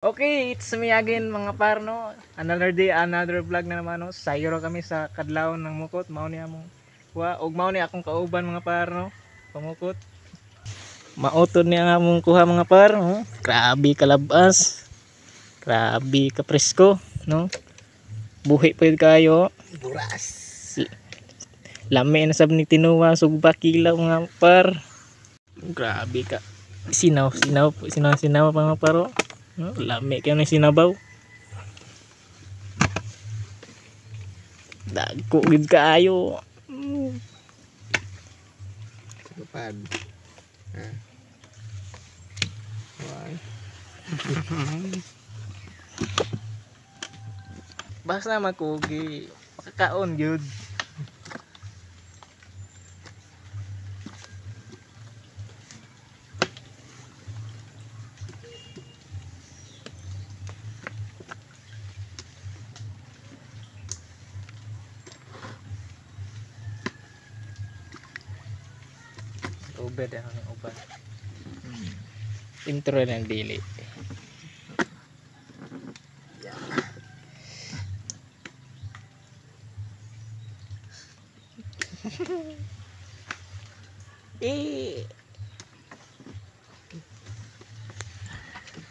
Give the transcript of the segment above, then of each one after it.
Okay, it's me again mga parno. Another day, another vlog na naman. No? Sayro kami sa kadlawon ng mukot. Mao ni among kuha. Og mao ni akong kauban mga parno. Pamukot. Mautod ni ang among kuha mga parno. Grabe kalabas. Grabe ka presko, no? Buhi pa kayo. Buras. Lami na sab ni tinuwa sugba kilaw mga par. Grabe ka. Sinaw pa mga paro. Lami kayo na sinabaw. Dagko gid kaayo. Kapad. Basta makugi. Makakaon gyud. Ubed ang uban. Intro ng dili.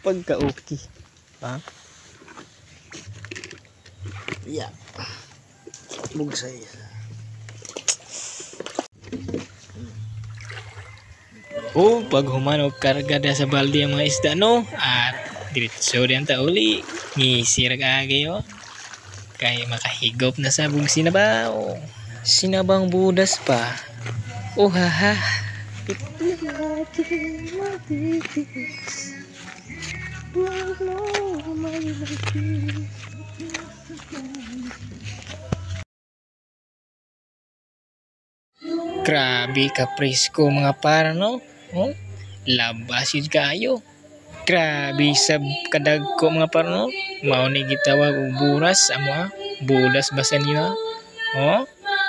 Pagka okay. Ha? Yeah. Bugsay. Pag humanog karga da sa balde ang mga isda no at diretso diyan ta uli ngisir kaagayo kay makahigop na sa bug sinabaw sinabang budas pa haha grabe ka presko mga para no. Labas yun kayo. Grabe sa kadagko mga parno. Mao ni gitawag og buras amo budas basa niya.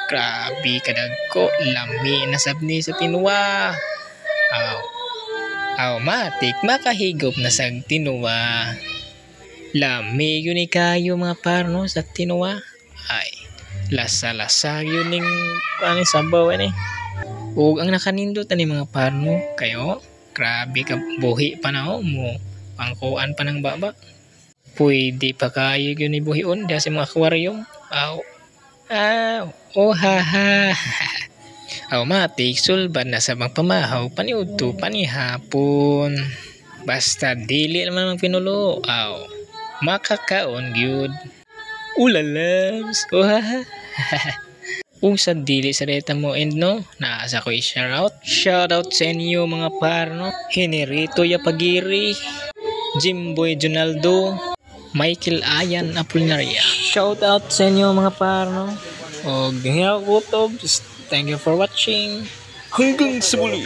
Grabe kadagko lami na sabni sa tinuwa. Matik makahigop na sa tinuwa. Lami yun ni kayo mga parno sa tinuwa. Ay lasa-lasa yun ning ano sabaw ni. Ug ang nakanindot ani mga parno kayo. Grabe ka buhi pa na mo. Pangkuan pa ng baba. Pwede pa kayo yun ibuhion dahil sa mga aquarium. Haha. Matik sulban na sa mga pamahaw paniudto panihapon. Basta dili naman ang pinulo. Makakaon gyud. Ulalams. Haha. Sa dili sa data mo and no, naasa ko shoutout sa inyo mga parno. Henerito Yapagiri, Jimboy Jonaldo, Michael Ayan Apolinaria. Shoutout sa inyo mga parno. Og hingaw kutob. Thank you for watching. Hanggang sa muli.